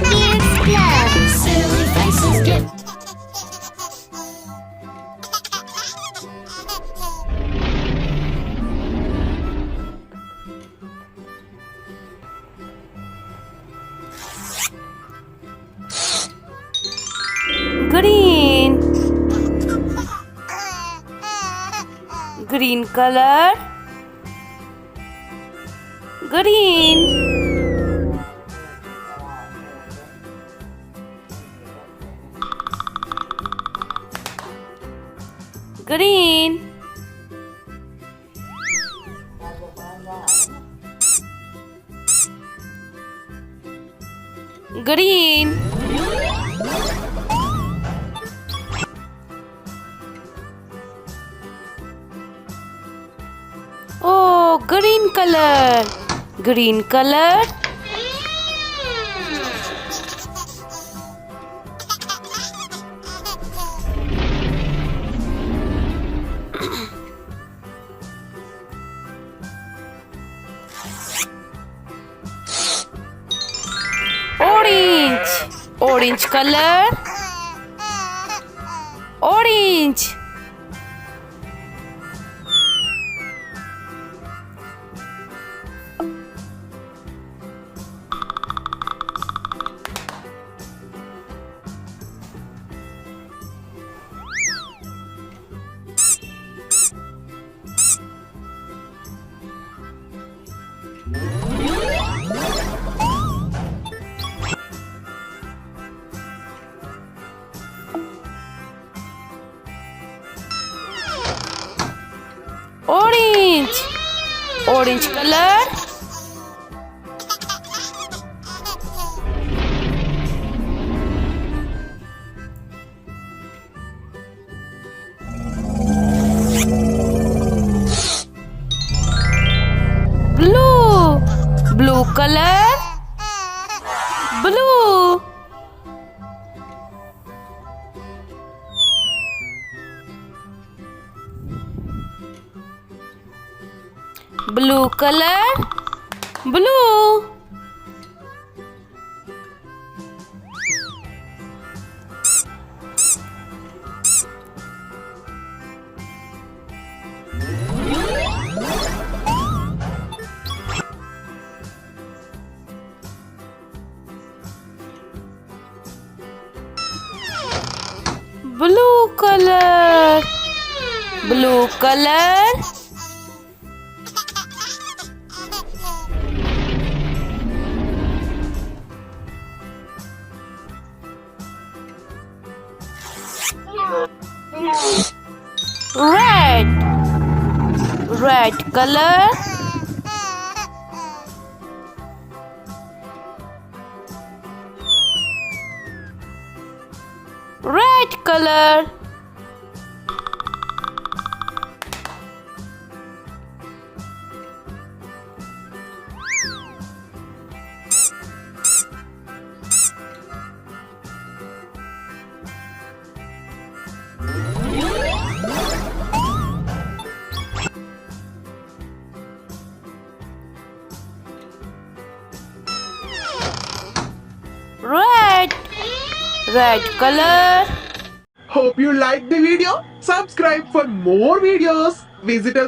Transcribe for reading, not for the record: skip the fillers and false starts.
Kids Club. Silly faces get. Green. Green color. Green. Green. Green. Oh, green color. Green color. Orange. Orange color. Orange. Orange. Orange color. Blue. Blue color. Blue. Blue color. Blue. Blue color. Blue color. Red. Red color. Red color. Red. Red color. Hope you liked the video. Subscribe for more videos. Visit us